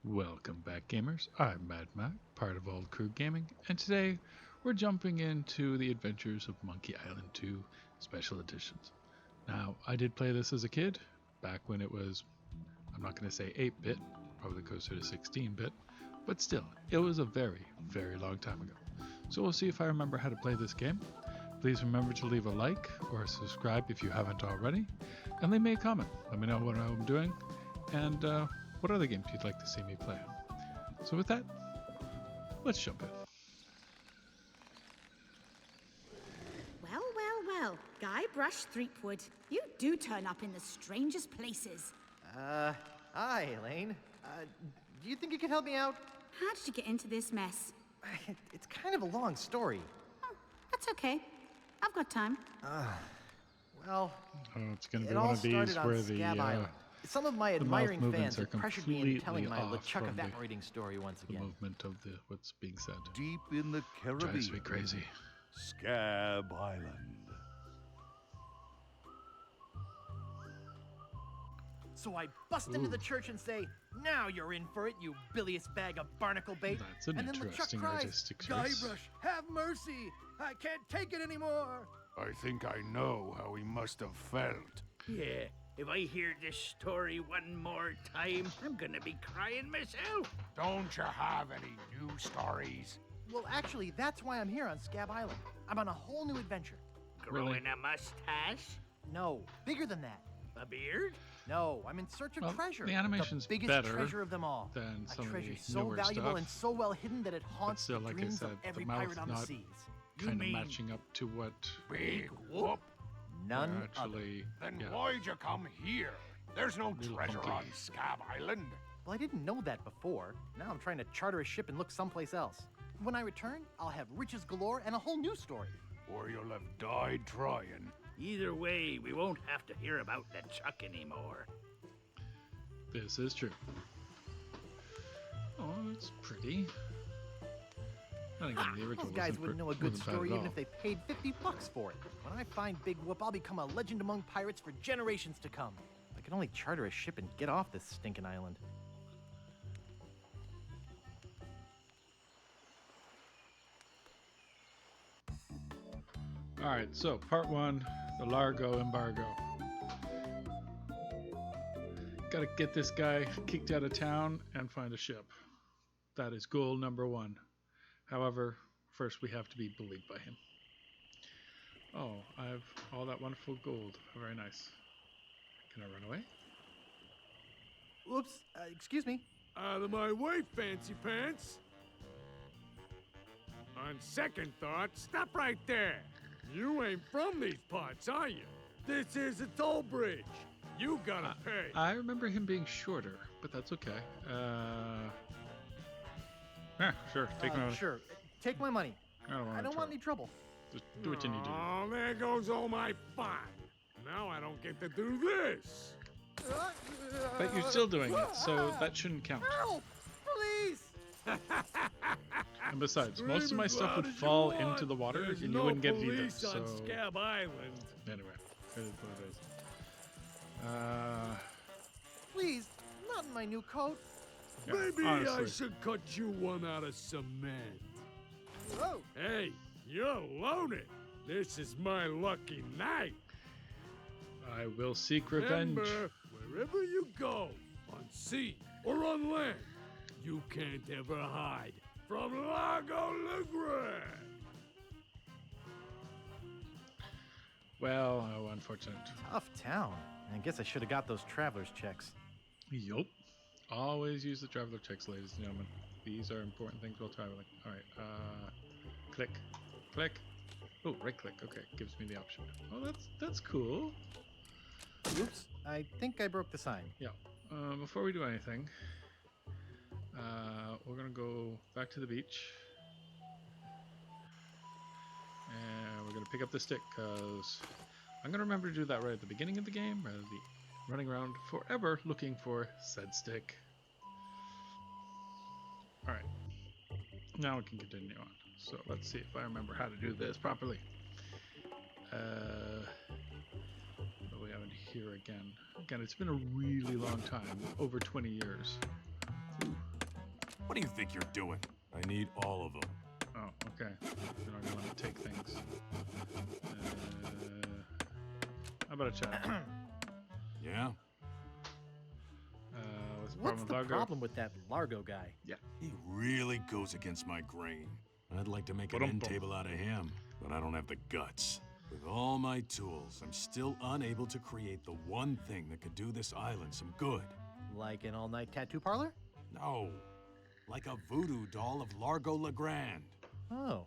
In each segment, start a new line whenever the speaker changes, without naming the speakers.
Welcome back, gamers. I'm MadMac, part of OldCrewGaming, and today we're jumping into the adventures of Monkey Island 2 Special Editions. Now, I did play this as a kid, back when it was, I'm not going to say 8-bit, probably closer to 16-bit, but still, it was a very, very long time ago. So we'll see if I remember how to play this game. Please remember to leave a like or subscribe if you haven't already, and leave me a comment. Let me know what I'm doing, and what other games you'd like to see me play. So with that, let's jump in.
Well, Guybrush Threepwood, you do turn up in the strangest places.
Hi, Elaine. Do you think you could help me out?
How did you get into this mess?
It's kind of a long story.
Oh, that's okay. I've got time.
Well,
It's going to
it
be
all
one of these
started on
where
Scab
the
Island. Some of my
mouth
admiring
movements
fans
are
have pressured me into telling my
completely off
LeChuck
from the-
evaporating story once again.
movement of the what's being said.
Deep in the
Drives me
Caribbean,
crazy.
Scab Island.
So I bust into the church and say, "Now you're in for it, you bilious bag of barnacle bait."
That's an
and then LeChuck
interesting
cries,
artistic choice.
"Guybrush, have mercy! I can't take it anymore!"
I think I know how he must have felt.
Yeah, if I hear this story one more time, I'm gonna be crying myself.
Don't you have any new stories?
Well, actually, that's why I'm here on Scab Island. I'm on a whole new adventure.
Growing a mustache?
No, bigger than that.
A beard?
No, I'm in search of
Well,
treasure.
the animation's
biggest
better
treasure of them all.
than some
a
of
treasure
the
so
newer
valuable
stuff.
and so well hidden that it haunts
still,
the
like I
dreams
said,
of
the
every
mouth
pirate on the
not
seas.
You
Kind of
mean
matching up to what
Big whoop.
None
they're
other.
actually.
Then
yeah.
why'd you come here? There's no
Little
treasure
monkey.
on Scab Island.
Well, I didn't know that before. Now I'm trying to charter a ship and look someplace else. When I return, I'll have riches galore and a whole new story.
Or you'll have died trying.
either way, we won't have to hear about LeChuck anymore.
This is true. Oh, it's pretty. I think the original
Those guys
wasn't
wouldn't know a
wasn't
good
bad
story
at
even
all.
if they paid $50 for it. When I find Big Whoop, I'll become a legend among pirates for generations to come. I can only charter a ship and get off this stinking island.
Alright, so part 1, the Largo embargo. Gotta get this guy kicked out of town and find a ship. That is goal number 1. However, first we have to be bullied by him. Oh, I have all that wonderful gold. Very nice. Can I run away?
Oops, excuse me.
Out of my way, fancy pants! On second thought, stop right there! You ain't from these parts, are you? This is a toll bridge. You gotta pay.
I remember him being shorter, but that's okay. Yeah, sure. Take my money.
Sure, take my money.
I don't want
I don't want any trouble.
Just do what you need to do.
Oh, there goes all my fun. Now I don't get to do this.
But you're still doing it, so that shouldn't count.
Help! Please!
And besides,
Scream
most of my
as
stuff
loud
would
as you
fall
want.
into the water,
There's
and you
no
wouldn't get it either.
police on
So
Scab Island.
anyway, it is what it is.
Please, not in my new coat.
Yeah,
Maybe I
honestly.
should cut you one out of cement.
Whoa!
Hey, you're loaded. This is my lucky night.
I will seek revenge.
Remember, wherever you go, on sea or on land, you can't ever hide from Lago Legre.
Well, how unfortunate.
Tough town. I guess I should have got those traveler's checks.
Yup. Always use the traveler checks, ladies and gentlemen. These are important things while traveling. Alright, click. Click. Oh, right click. Okay, gives me the option. Oh, that's cool.
Oops, I think I broke the sign.
Yeah. Before we do anything, we're gonna go back to the beach, and we're gonna pick up the stick because I'm gonna remember to do that right at the beginning of the game, rather than be running around forever looking for said stick. All right. Now we can continue on. So let's see if I remember how to do this properly. What do we have in here again? Again, it's been a really long time, over 20 years. Ooh.
What do you think you're doing? I need all of them.
Oh, okay. You're not gonna let me take things. How about a chat?
Yeah?
What's the
What's
problem with
the
Largo?
problem with that Largo guy?
He really goes against my grain. I'd like to make an
Ba-dum-bum.
end table out of him, but I don't have the guts. With all my tools, I'm still unable to create the one thing that could do this island some good.
Like an all-night tattoo parlor?
No. Like a voodoo doll of Largo Legrand.
Oh.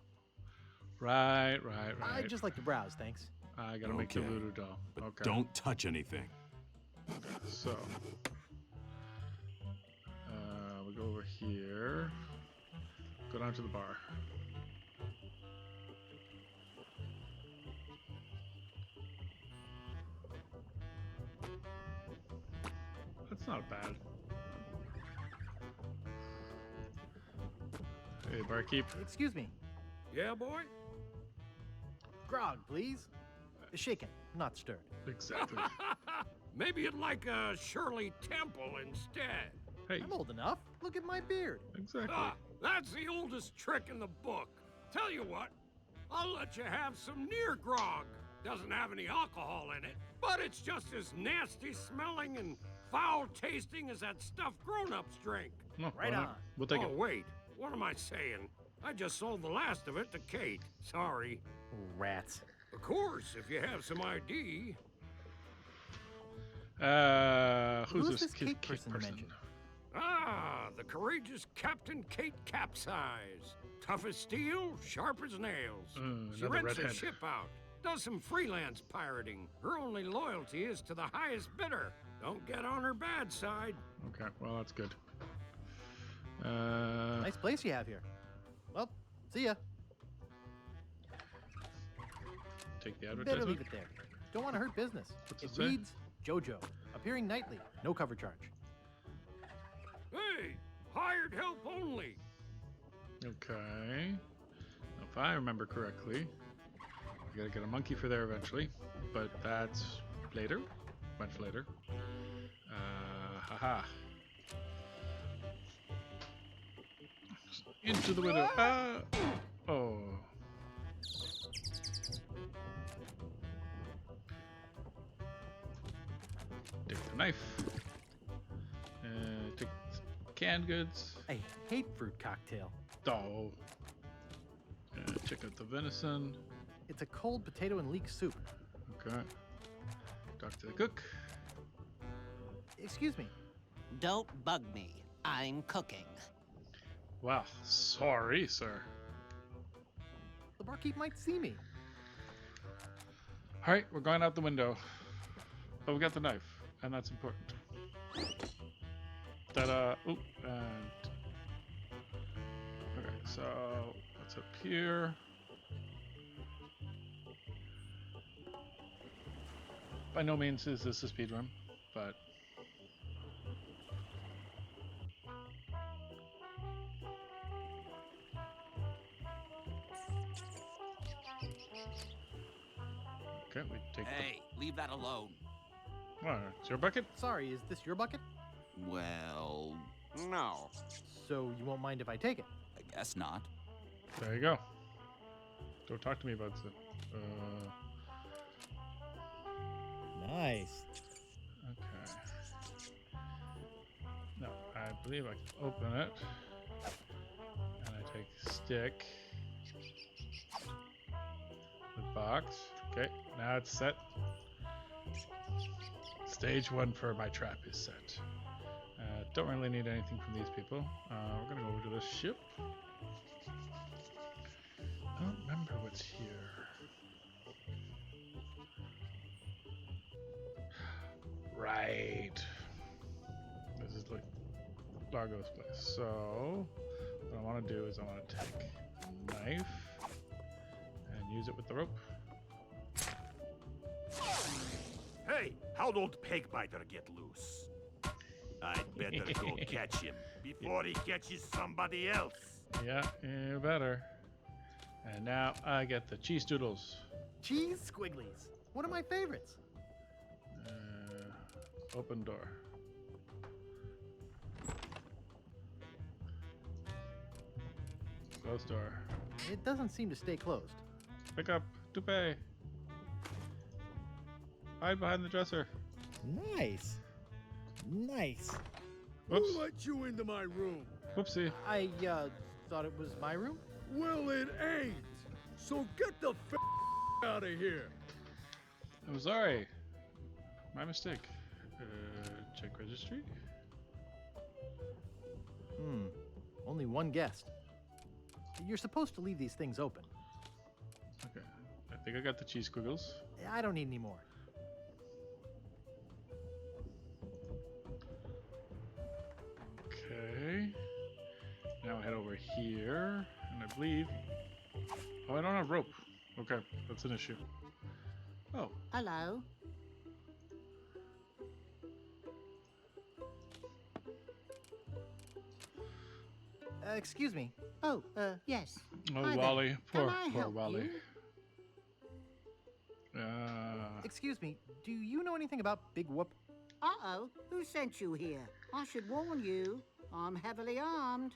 Right.
I'd just like to browse, thanks.
I gotta make the
Okay,
voodoo doll.
But
Okay.
don't touch anything.
So, we go over here. Go down to the bar. That's not bad. Hey, barkeep.
Excuse me.
Yeah, boy?
Grog, please. Shaken, not stirred.
Exactly.
Maybe you'd like a Shirley Temple instead.
Hey,
I'm old enough. Look at my beard.
exactly.
Ah, that's the oldest trick in the book. Tell you what, I'll let you have some near grog. Doesn't have any alcohol in it, but it's just as nasty smelling and foul tasting as that stuff grown-ups drink.
No,
Right
why
on.
not? We'll take
Oh,
it.
wait, what am I saying? I just sold the last of it to Kate. Sorry.
Rats.
Of course, if you have some ID.
Who's
Who's
this
this Kate person you mentioned?
Ah, the courageous Captain Kate Capsize. Tough as steel, sharp as nails. She
Another
rents a
redhead.
ship out, does some freelance pirating. Her only loyalty is to the highest bidder. Don't get on her bad side.
Okay, well, that's good.
Nice place you have here. Well, see ya.
Take the
Better
advertisement.
leave it there. Don't want to hurt business.
What's
It
it say?
reads Jojo, appearing nightly, no cover charge.
Hey, hired help only.
Okay. If I remember correctly, we gotta get a monkey for there eventually, but that's later, much later. Haha. Into the window. Ah! Oh. Take the knife. Take canned goods.
I hate fruit cocktail.
Oh. Check out the venison.
It's a cold potato and leek soup.
Okay. Talk to the cook.
Excuse me.
Don't bug me. I'm cooking.
Wow, sorry, sir.
The barkeep might see me.
All right, we're going out the window. But we got the knife, and that's important. Ta-da! Oop, and... Okay, so what's up here? By no means is this a speedrun, but... Okay, we take
Hey, leave that alone.
the... What, it's your bucket?
Sorry, is this your bucket?
Well, no.
So you won't mind if I take it?
I guess not.
There you go. Don't talk to me about it.
Nice.
Okay. No, I believe I can open it. And I take stick. The box. Okay, now it's set. Stage 1 for my trap is set. Don't really need anything from these people. We're gonna go over to this ship. I don't remember what's here. Right. This is like Largo's place. So what I want to do is I want to take a knife and use it with the rope.
Hey, how'd old Pegbiter get loose? I'd better go catch him before he catches somebody else.
Yeah, you better. And now I get the cheese doodles.
Cheese squigglies. One of my favorites.
Open door. Closed door.
It doesn't seem to stay closed.
Pick up. Toupee. Hide behind the dresser.
Nice. Nice.
Whoops.
Who let you into my room?
Whoopsie.
I, thought it was my room?
Well, it ain't. So get the out of here.
I'm sorry. My mistake. Check registry.
Only one guest. You're supposed to leave these things open.
Okay. I think I got the cheese squiggles.
I don't need any more.
Okay. Now I head over here, and I believe. Oh, I don't have rope. Okay, that's an issue. Oh,
Hello.
Excuse me.
Oh, yes.
oh,
Hi there.
Wally.
Can I
Poor
help
Wally.
you?
Excuse me. Do you know anything about Big Whoop?
Uh-oh. Who sent you here? I should warn you. I'm heavily armed.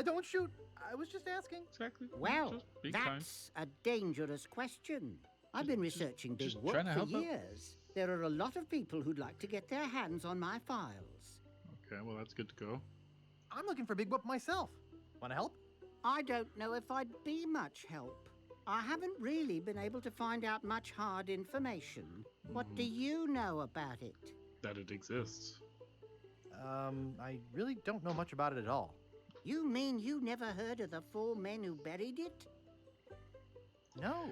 Don't shoot. I was just asking.
Exactly.
Well,
Just be kind.
that's a dangerous question. I've been researching Big
just
Whoop
trying to
for
help out.
years. There are a lot of people who'd like to get their hands on my files.
Okay, well that's good to go.
I'm looking for Big Whoop myself. Want to help?
I don't know if I'd be much help. I haven't really been able to find out much hard information. What do you know about it?
That it exists.
I really don't know much about it at all.
You mean you never heard of the 4 men who buried it?
No.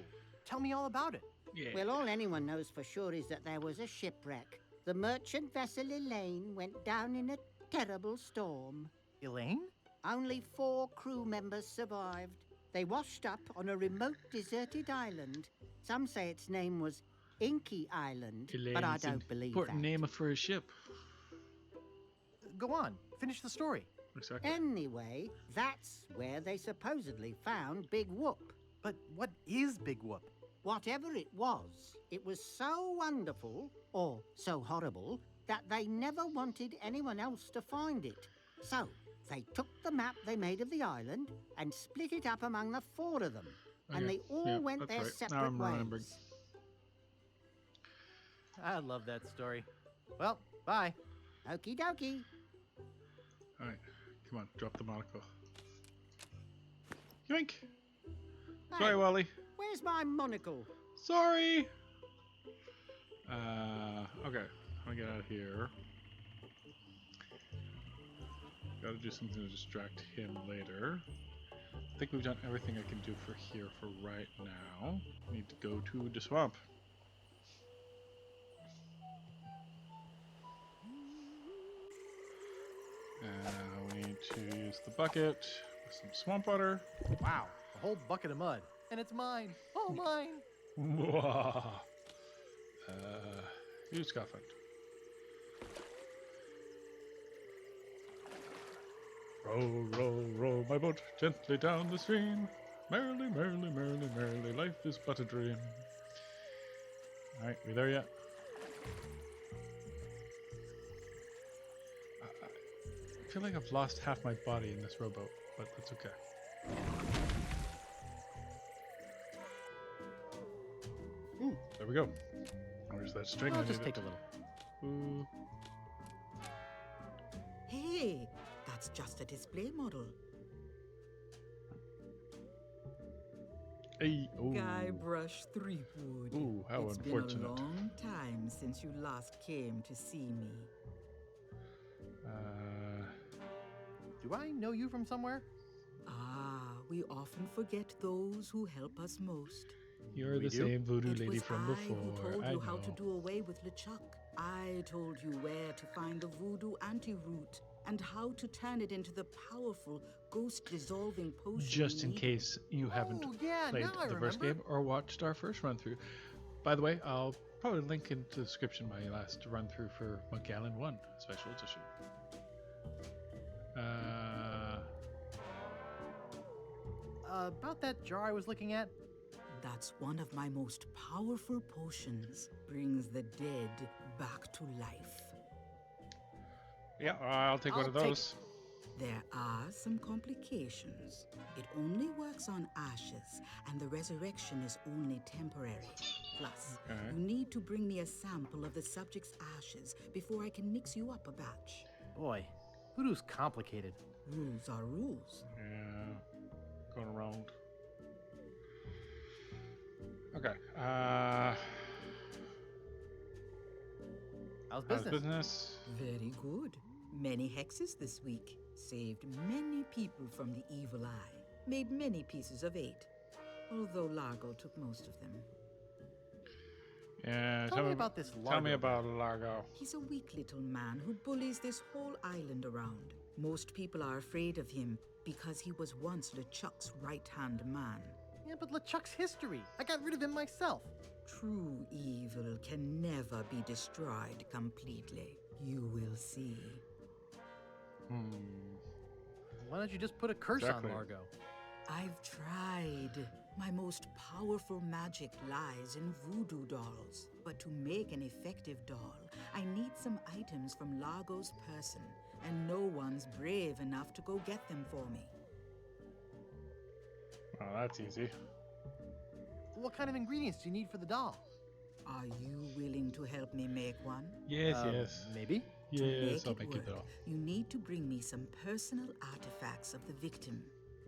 Tell me all about it.
Yeah.
Well, all anyone knows for sure is that there was a shipwreck. The merchant vessel Elaine went down in a terrible storm.
Elaine?
Only 4 crew members survived. They washed up on a remote, deserted island. Some say its name was Inky Island, but I
Elaine's an
don't believe
important
that.
name for a ship.
Go on. Finish the story.
Exactly.
Anyway, that's where they supposedly found Big Whoop.
But what is Big Whoop?
Whatever it was so wonderful, or so horrible, that they never wanted anyone else to find it. So, they took the map they made of the island and split it up among the 4 of them. And
Okay,
they all
yeah,
went
that's
their
right. Now
separate
I'm remembering.
ways.
I love that story. Well, bye.
Okie dokie.
Alright, come on, drop the monocle. Yoink! Sorry,
Hey,
Wally.
where's my monocle?
Sorry! Okay, I'm gonna get out of here. Gotta do something to distract him later. I think we've done everything I can do for here for right now. Need to go to the swamp. We need to use the bucket with some swamp water.
Wow. A whole bucket of mud. And it's mine. All mine.
Use coffin. Row, row, row my boat gently down the stream. Merrily, merrily, merrily, merrily, life is but a dream. Alright, we there yet? I feel like I've lost half my body in this rowboat, but that's okay. There we go. Where's that string?
I'll
I
just
needed?
take a little.
Ooh.
Hey, that's just a display model.
Hey, ooh.
Guybrush Threepwood.
Ooh, how
it's
unfortunate.
been a long time since you last came to see me.
Do I know you from somewhere?
Ah, we often forget those who help us most.
You're
We
the
do?
same voodoo
It
lady
was
from
I
before.
who told
I
you
know.
how to do away with LeChuck. I told you where to find the voodoo antiroot and how to turn it into the powerful ghost-dissolving potion.
Just in
needed.
case you haven't
Oh, yeah,
played
now I
the first
remember.
game or watched our first run through. By the way, I'll probably link into the description my last run through for Monkey Island 1 Special Edition.
About that jar I was looking at?
That's one of my most powerful potions. Brings the dead back to life.
Yeah, I'll take one
I'll
of
take-
those.
There are some complications. It only works on ashes, and the resurrection is only temporary. Plus, you need to bring me a sample of the subject's ashes before I can mix you up a batch.
Boy, voodoo's complicated.
Rules are rules.
Yeah. Going around. Okay.
How's
How's
business?
business?
Very good. Many hexes this week. Saved many people from the evil eye. Made many pieces of 8. Although Largo took most of them.
Yeah.
Tell me about this Largo.
Tell me about Largo.
He's a weak little man who bullies this whole island around. Most people are afraid of him because he was once LeChuck's right-hand man.
Yeah, but LeChuck's history. I got rid of him myself.
True evil can never be destroyed completely. You will see.
Why don't you just put a curse on Largo?
I've tried. My most powerful magic lies in voodoo dolls. But to make an effective doll, I need some items from Largo's person, and no one's brave enough to go get them for me.
Oh, that's easy.
What kind of ingredients do you need for the doll?
Are you willing to help me make one?
Yes, yes.
Maybe.
Yes, I'll
To
make
make
you
it
the
work, you need to bring me some personal artifacts of the victim.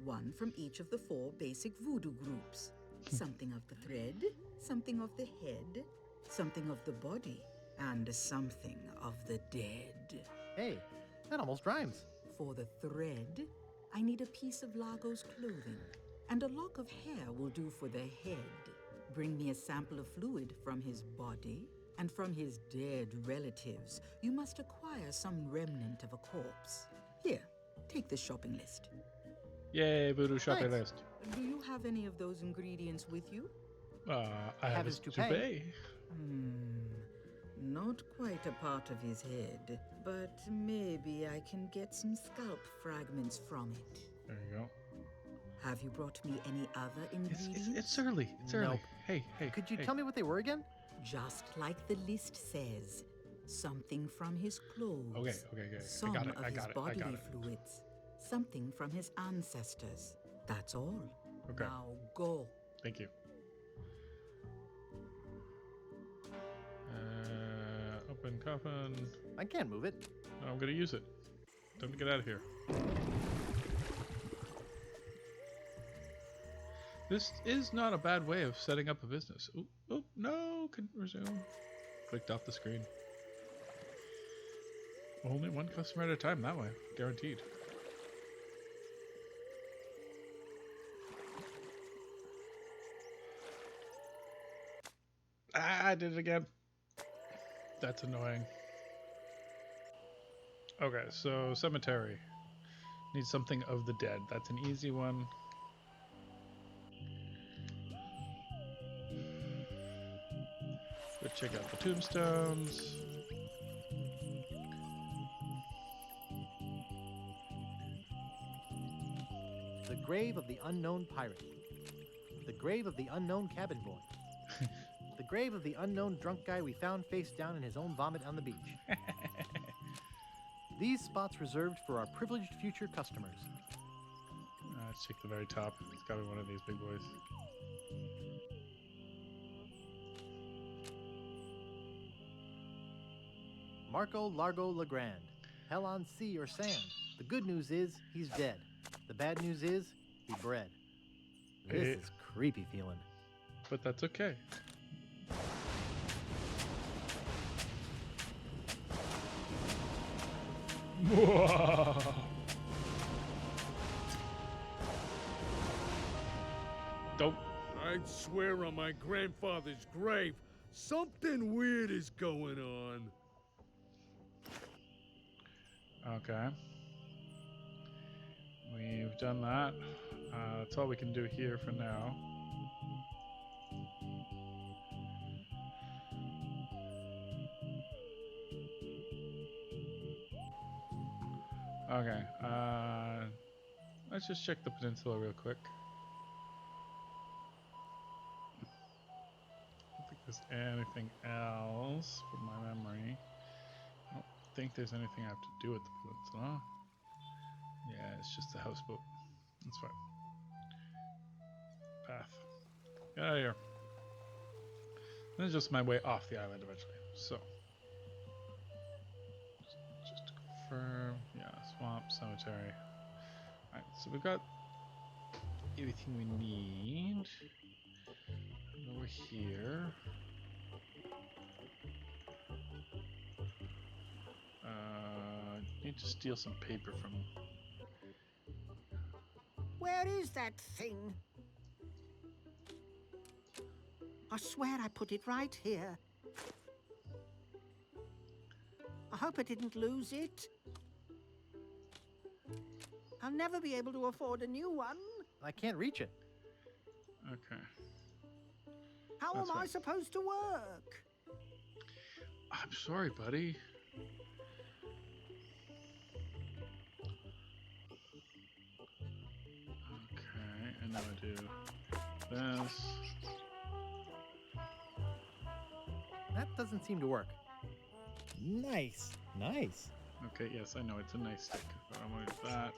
One from each of the 4 basic voodoo groups. Something of the thread, something of the head, something of the body, and something of the dead.
Hey, that almost rhymes.
For the thread, I need a piece of Largo's clothing, and a lock of hair will do for the head. Bring me a sample of fluid from his body, and from his dead relatives, you must acquire some remnant of a corpse. Here, take the shopping list.
Yay, voodoo shopping
Thanks.
list.
Do you have any of those ingredients with you?
I have his toupee.
Not quite a part of his head, but maybe I can get some scalp fragments from it.
There you go.
Have you brought me any other ingredients?
It's early. It's early.
Nope.
Hey.
Could you
hey.
tell me what they were again?
Just like the list says. Something from his clothes.
Okay.
Some
I got it.
of his bodily fluids. Something from his ancestors. That's all.
Okay.
Now go.
Thank you. Open coffin.
I can't move it.
No, I'm gonna use it. Time to get out of here. This is not a bad way of setting up a business. Oh no, couldn't resume. Clicked off the screen. Only one customer at a time that way, guaranteed. Ah, I did it again. That's annoying. Okay, so cemetery. Need something of the dead. That's an easy one. Let's check out the tombstones.
The grave of the unknown pirate. The grave of the unknown cabin boy. The grave of the unknown drunk guy we found face down in his own vomit on the beach. These spots reserved for our privileged future customers.
Let's check the very top. It's gotta be one of these big boys.
Marco Largo Legrand. Hell on sea or sand. The good news is he's dead. The bad news is he bred. This is creepy feeling.
But that's okay. Don't.
I'd swear on my grandfather's grave, something weird is going on.
Okay. We've done that. That's all we can do here for now. Okay. Let's just check the peninsula real quick. I don't think there's anything else from my memory. I don't think there's anything I have to do with the peninsula. Yeah, it's just the houseboat. That's fine. Path. Get out of here. This is just my way off the island eventually. So, just to confirm, yeah, swamp, cemetery. Alright, so we've got everything we need. Over here. Need to steal some paper from him.
Where is that thing? I swear I put it right here. I hope I didn't lose it. I'll never be able to afford a new one.
I can't reach it.
Okay.
How
That's
am I
fine.
supposed to work?
I'm sorry, buddy. Okay, and now I do this.
That doesn't seem to work. Nice. Nice.
Okay, yes, I know it's a nice stick, but I'm gonna do that.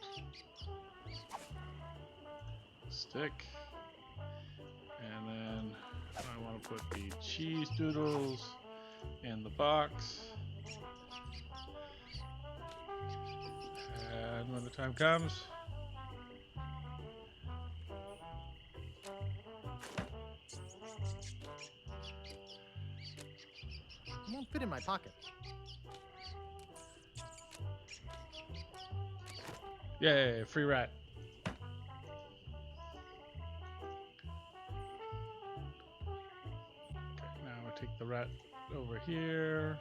Stick. And then I want to put the cheese doodles in the box. And when the time comes,
It won't fit in my pocket.
yay, free rat. Okay, now I take the rat over here.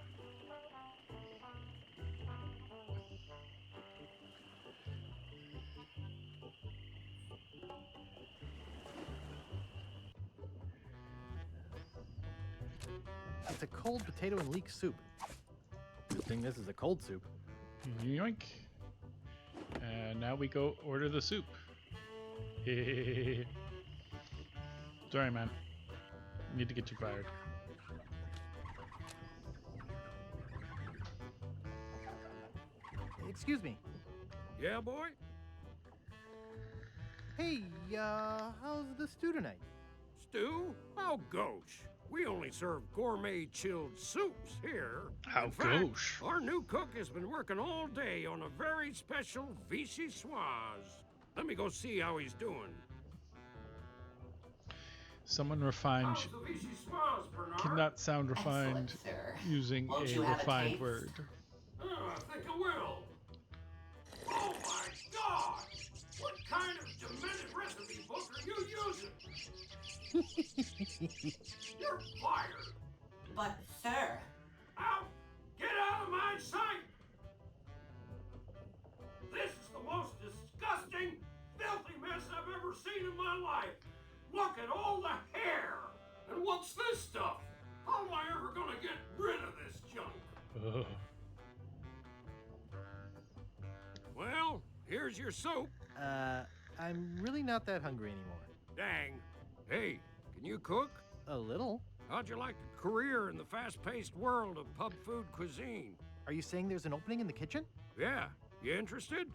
It's a cold potato and leek soup. Good thing this is a cold soup.
Yoink. And now we go order the soup. Sorry, man. Need to get you fired.
Excuse me.
Yeah, boy?
Hey, how's the stew tonight?
Stew? Oh, gosh. We only serve gourmet chilled soups here.
How
In fact,
gauche.
our new cook has been working all day on a very special vichyssoise. Let me go see how he's doing.
Someone refined
How's the vichyssoise, Bernard?
cannot sound refined using a refined word.
I think I will. Oh my God! What kind of demented recipe book are you using? You're fired.
But, sir...
Out! Get out of my sight! This is the most disgusting, filthy mess I've ever seen in my life. Look at all the hair! And what's this stuff? How am I ever gonna get rid of this junk?
Ugh.
Well, here's your soup.
I'm really not that hungry anymore.
Dang. Hey, can you cook?
A little.
How'd you like a career in the fast-paced world of pub food cuisine?
Are you saying there's an opening in the kitchen?
Yeah. You interested?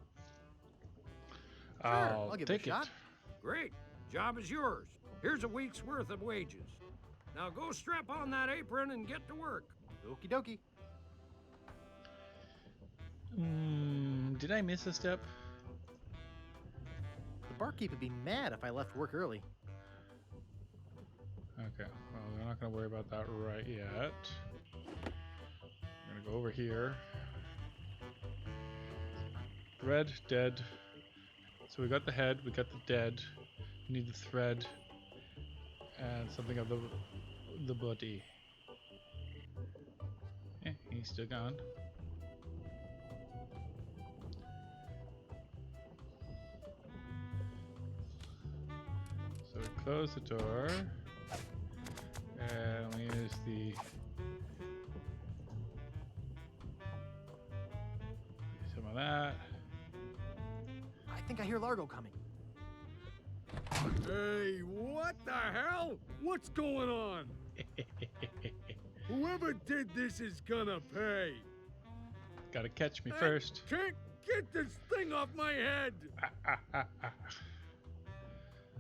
I'll
I'll give
take
it a shot.
Great. Job is yours. Here's a week's worth of wages. Now go strap on that apron and get to work.
Okie dokie.
Did I miss a step?
The barkeep would be mad if I left work early.
Okay, well, we're not going to worry about that right yet. We're going to go over here. Thread, dead. So we got the head, we got the dead. We need the thread and something of the body. Eh, he's still gone. So we close the door. And we use the some of that.
I think I hear Largo coming.
Hey, what the hell? What's going on? Whoever did this is gonna pay.
Gotta catch me first.
Get this thing off my head!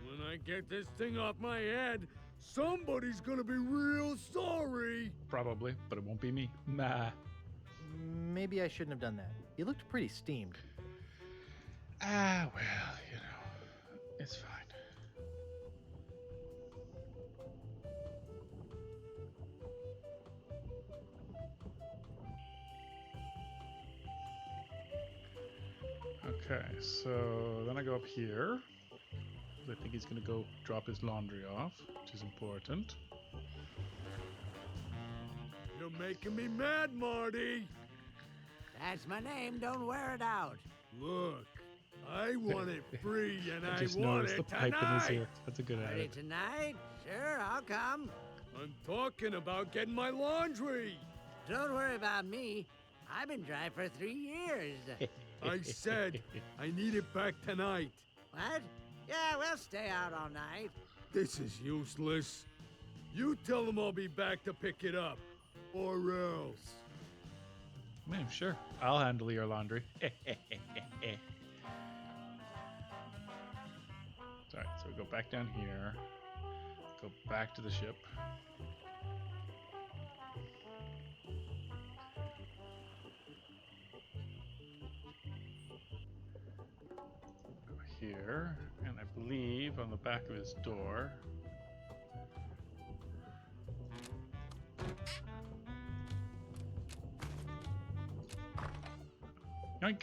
When I get this thing off my head, somebody's gonna be real sorry.
Probably, but it won't be me. Nah.
Maybe I shouldn't have done that. He looked pretty steamed.
Ah, well, you know, it's fine. Okay, so then I go up here. I think he's going to go drop his laundry off, which is important.
You're making me mad, Marty.
That's my name. Don't wear it out.
Look, I want it free, and
I
I
just
want
noticed
it
the pipe in his
tonight.
ear. That's a good
Ready
idea.
tonight? Sure, I'll come.
I'm talking about getting my laundry.
Don't worry about me. I've been dry for 3 years.
I said I need it back tonight.
What? Yeah, we'll stay out all night.
This is useless. You tell them I'll be back to pick it up, or else.
Man, sure. I'll handle your laundry. Alright, so we go back down here. Go back to the ship. Go here, and I believe on the back of his door. Yoink!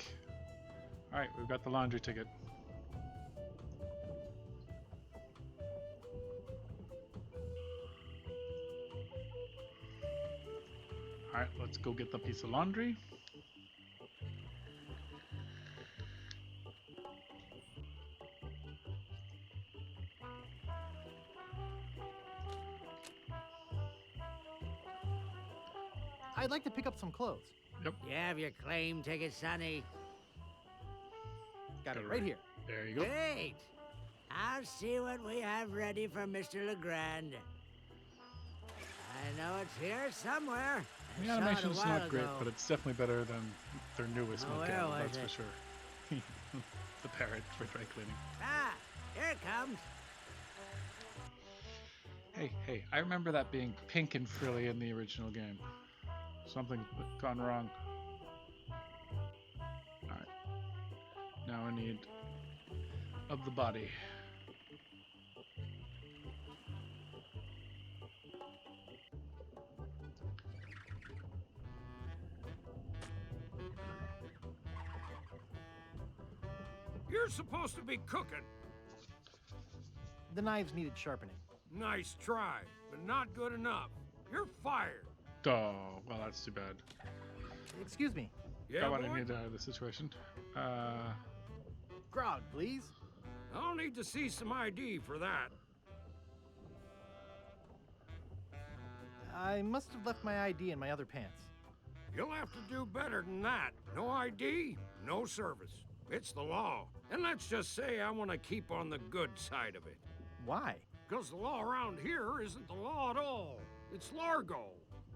Alright, we've got the laundry ticket. Alright, let's go get the piece of laundry.
I'd like to pick up some clothes.
Yep.
You have your claim ticket, Sonny.
Got it right here.
There you go.
Great. I'll see what we have ready for Mr. Legrand. I know it's here somewhere.
The
I saw it a
animation's
while
not great,
ago.
but it's definitely better than their newest
Oh,
Monkey
where
Island,
was
that's
it?
for sure. The parrot for dry cleaning.
Ah, here it comes.
Hey, I remember that being pink and frilly in the original game. Something gone wrong. Alright. Now I need of the body.
You're supposed to be cooking.
The knives needed sharpening.
Nice try, but not good enough. You're fired.
Oh, well, that's too bad.
Excuse me.
Yeah,
Got what
boy?
I need out of the situation.
Grog, please.
I'll need to see some ID for that.
I must have left my ID in my other pants.
You'll have to do better than that. No ID, no service. It's the law. And let's just say I want to keep on the good side of it.
Why?
Because the law around here isn't the law at all. It's Largo.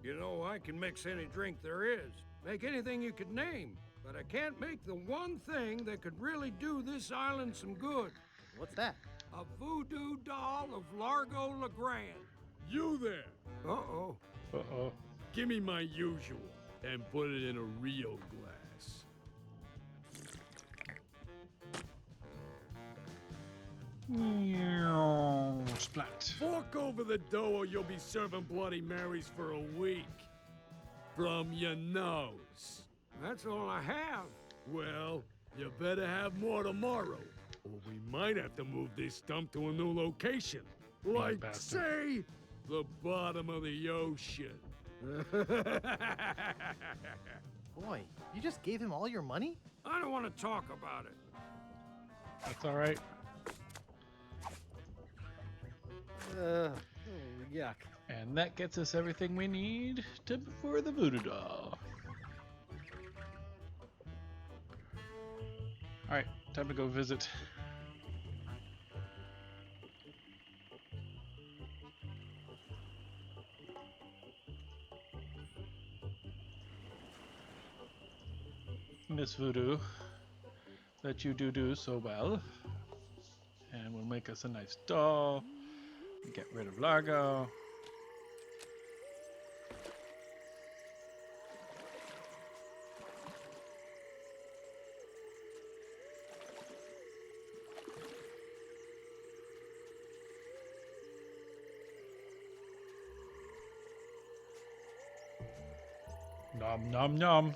You know, I can mix any drink there is, make anything you could name, but I can't make the one thing that could really do this island some good.
What's that?
A voodoo doll of Largo Legrand.
You there.
Uh-oh.
Uh-oh.
Give me my usual and put it in a real glass.
Splat.
Fork over the dough or you'll be serving Bloody Marys for a week. From your nose.
That's all I have.
Well, you better have more tomorrow, or we might have to move this dump to a new location. Like,
bastard.
say, the bottom of the ocean.
Boy, you just gave him all your money?
I don't want to talk about it.
That's alright.
Yuck.
And that gets us everything we need for the voodoo doll. Alright, time to go visit. Miss Voodoo. that you do so well. And we'll make us a nice doll. Get rid of Largo. Nom nom nom.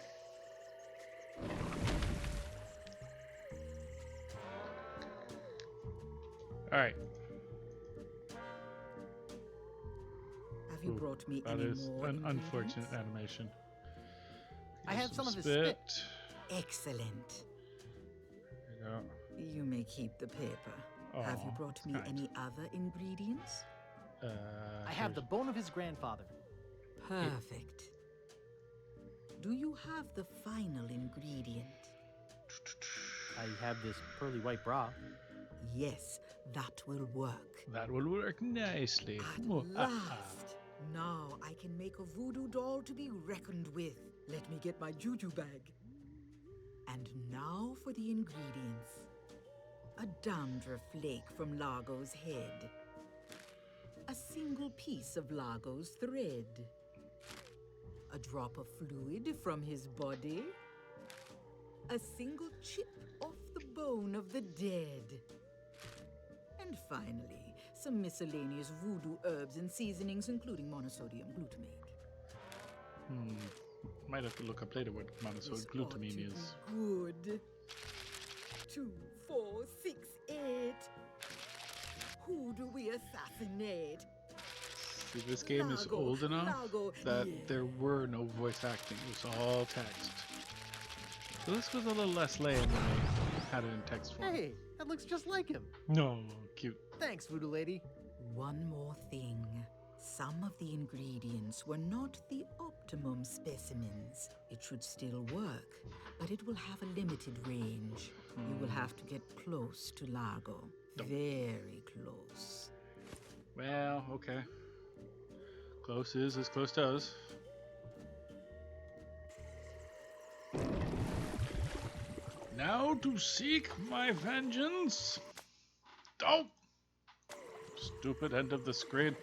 All right.
Have you brought me
That
any
is
more
an unfortunate
ingredients?
animation.
I
Here's
had some of his spit.
Excellent.
There you go.
You may keep the paper. Have you
Aw,
brought
that's
me
kind.
any other ingredients?
I have the bone of his grandfather.
Perfect. Do you have the final ingredient?
I have this pearly white bra.
Yes, that will work.
That will work nicely.
At last! Now I can make a voodoo doll to be reckoned with. Let me get my juju bag. And now for the ingredients. A dandruff flake from Largo's head. A single piece of Largo's thread. A drop of fluid from his body. A single chip off the bone of the dead. And finally, some miscellaneous voodoo herbs and seasonings, including monosodium glutamate.
Might have to look up later what monosodium
This ought
glutamine
to
is.
be good. 2, 4, 6, 8. Who do we assassinate?
See, this game is
Largo,
old enough
Largo,
that
yeah.
there were no voice acting. It was all text. So this was a little less lame when they had it in text form.
Hey, that looks just like him.
No, cute.
Thanks, Voodoo Lady.
One more thing. Some of the ingredients were not the optimum specimens. It should still work, but it will have a limited range. You will have to get close to Largo. Very close.
Well, okay. Close is as close does. Now to seek my vengeance. Oh! Stupid end of the screen.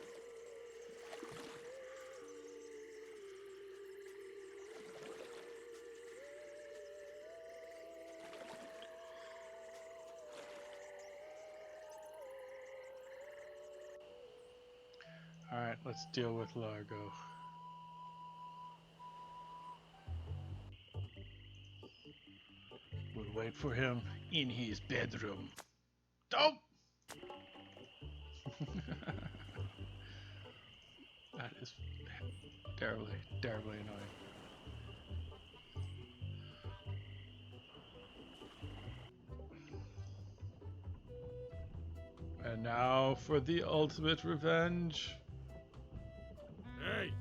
Alright, let's deal with Largo. We'll wait for him in his bedroom. Oh! That is terribly, terribly annoying. And now for the ultimate revenge.
Hey,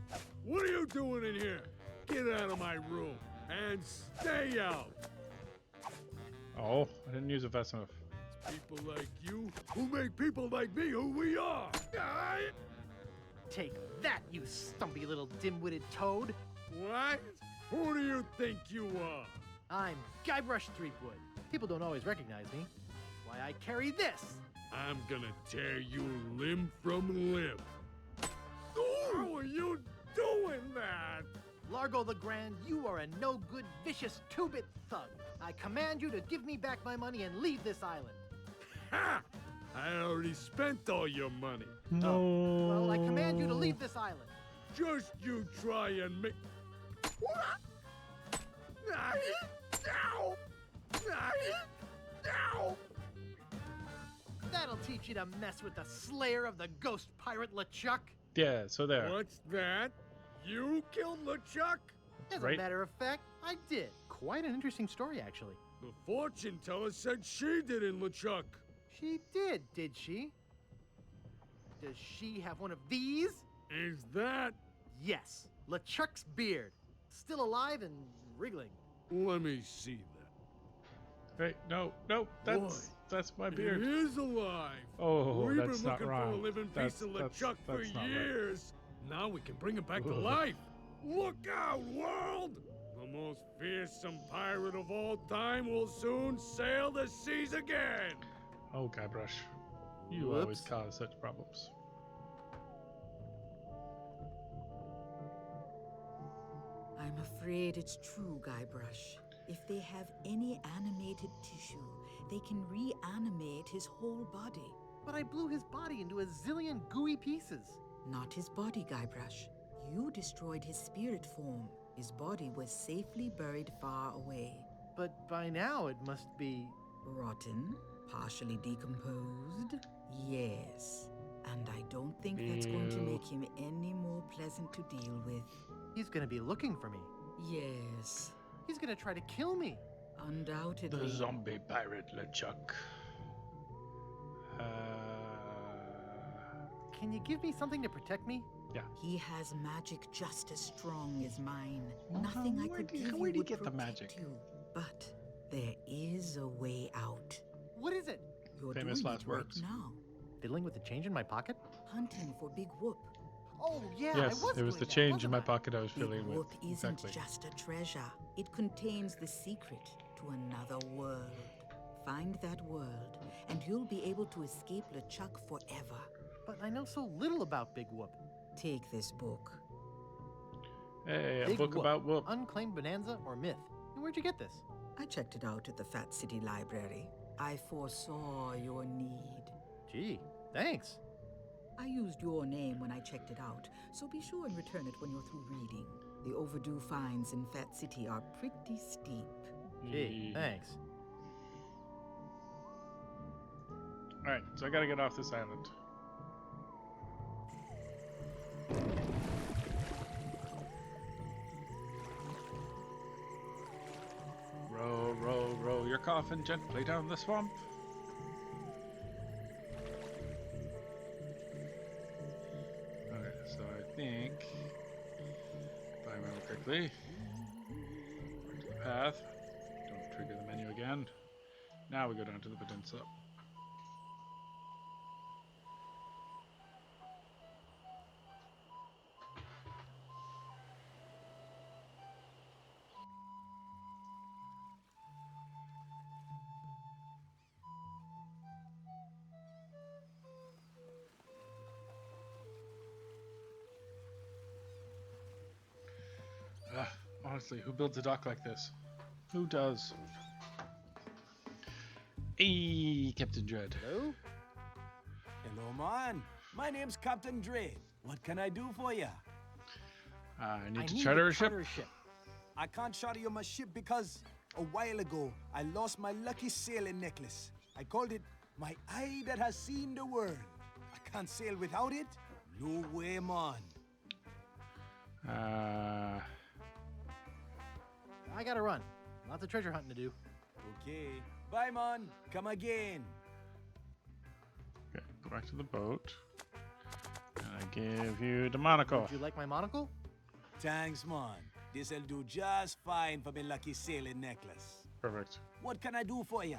what are you doing in here? Get out of my room and stay out.
Oh, I didn't use it fast enough.
It's people like you who make people like me who we are.
Take that, you stumpy little dim-witted toad.
What? Who do you think you are?
I'm Guybrush Threepwood. People don't always recognize me. Why I carry this.
I'm gonna tear you limb from limb. How are you doing that?
Largo the Grand, you are a no-good, vicious two-bit thug. I command you to give me back my money and leave this island.
Ha! I already spent all your money.
No.
Well, I command you to leave this island.
Just you try and make...
That'll teach you to mess with the slayer of the ghost pirate LeChuck.
Yeah, so there.
What's that? You killed LeChuck?
As
Right.
a matter of fact, I did. Quite an interesting story, actually.
The fortune teller said she did in LeChuck.
She did she? Does she have one of these?
Is that...
Yes, LeChuck's beard. Still alive and wriggling.
Let me see that.
Hey, no, that's my
It
beard.
is alive.
Oh,
We've
that's
been
not
looking
wrong.
for a living piece of LeChuck for
that's not right.
years. Now we can bring him back to
Ugh.
life. Look out, world! The most fearsome pirate of all time will soon sail the seas again.
Oh, Guybrush. You
Whoops.
always cause such problems.
I'm afraid it's true, Guybrush. If they have any animated tissue, they can reanimate his whole body.
But I blew his body into a zillion gooey pieces.
Not his body, Guybrush. You destroyed his spirit form. His body was safely buried far away.
But by now it must be...
Rotten? Partially decomposed? Yes. And I don't think that's going to
Ew.
make him any more pleasant to deal with.
He's gonna be looking for me.
Yes.
He's gonna try to kill me.
Undoubtedly.
The zombie pirate LeChuck.
Can you give me something to protect me?
Yeah.
He has magic just as strong as mine.
Well,
Nothing I
where
could
do you-
give you
where do you
would
get the
protect
magic?
you. But there is a way out.
What is it?
You're
Famous
doing
last
it right
words.
now.
Fiddling with the change in my pocket?
Hunting for Big Whoop.
Oh, yeah,
Yes,
I was
it was
doing
the
that,
change in
wasn't
my
I?
pocket I was
Big
filling with.
Whoop isn't
Exactly.
just a treasure. It contains the secret to another world. Find that world, and you'll be able to escape LeChuck forever.
But I know so little about Big Whoop.
Take this book.
Hey, a
Big
book
Whoop,
about Whoop.
Unclaimed bonanza or myth? And where'd you get this?
I checked it out at the Fat City Library. I foresaw your need.
Gee, thanks.
I used your name when I checked it out, so be sure and return it when you're through reading. The overdue fines in Fat City are pretty steep.
Gee, thanks.
Alright, so I gotta get off this island. Row, row, row your coffin gently down the swamp. Okay, so I think, if I remember correctly, back to the path. Don't trigger the menu again. Now we go down to the peninsula. Honestly, who builds a dock like this? Who does? Hey, Captain Dread.
Hello?
Hello, man. My name's Captain Dread. What can I do for ya?
I
I
need to
need
charter
a
a ship.
charter ship.
I can't charter you my ship because a while ago I lost my lucky sailing necklace. I called it my eye that has seen the world. I can't sail without it. No way, man.
I gotta run. Lots of treasure hunting to do.
Okay. Bye, man. Come again.
Okay, go back to the boat. And I give you the monocle.
Would you like my monocle?
Thanks, man. This'll do just fine for my lucky sailing necklace.
Perfect.
What can I do for ya?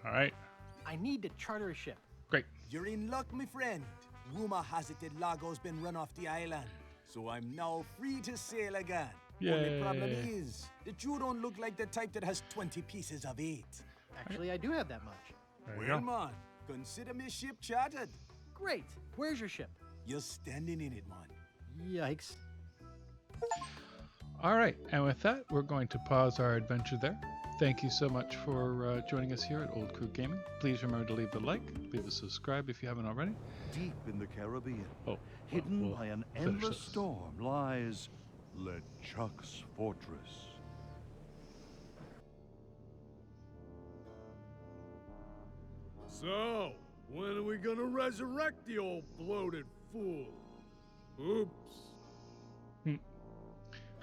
All right.
I need to charter a ship.
Great.
You're in luck, my friend. Rumor has it that Largo's been run off the island, so I'm now free to sail again. Only problem
Yay.
is that you don't look like the type that has 20 pieces of eight.
Actually, I do have that much.
There you
Well,
go.
man, consider me ship chartered.
Great. Where's your ship?
You're standing in it, man.
Yikes.
All right, and with that, we're going to pause our adventure there. Thank you so much for joining us here at Old Crew Gaming. Please remember to leave a like, leave a subscribe if you haven't already.
Deep in the Caribbean,
Oh,
hidden
we'll
by an
finish
endless
this.
storm, lies LeChuck's fortress.
So, when are we gonna resurrect the old bloated fool? Oops.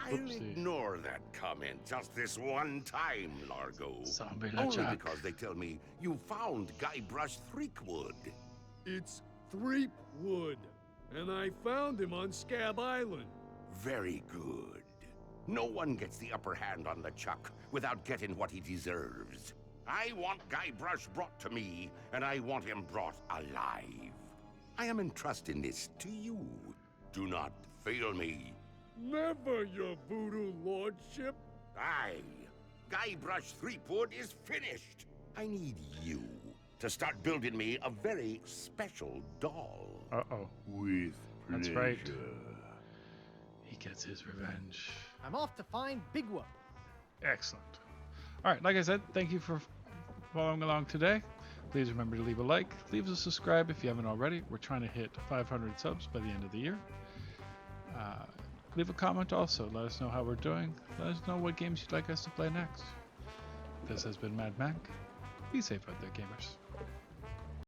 I'll ignore that comment just this one time, Largo.
Zombie
Only
LeChuck.
because they tell me you found Guybrush Threepwood.
It's Threepwood, and I found him on Scab Island.
Very good. No one gets the upper hand on LeChuck without getting what he deserves. I want Guybrush brought to me, and I want him brought alive. I am entrusting this to you. Do not fail me.
Never, your voodoo lordship.
Aye. Guybrush Threepwood is finished. I need you to start building me a very special doll.
Uh-oh.
With pleasure.
That's right. He gets his revenge.
I'm off to find Big Whoop.
Excellent. All right, like I said, thank you for following along today. Please remember to leave a like, leave us a subscribe if you haven't already. We're trying to hit 500 subs by the end of the year. Leave a comment also. Let us know how we're doing. Let us know what games you'd like us to play next. This has been MadMac. Be safe out there, gamers.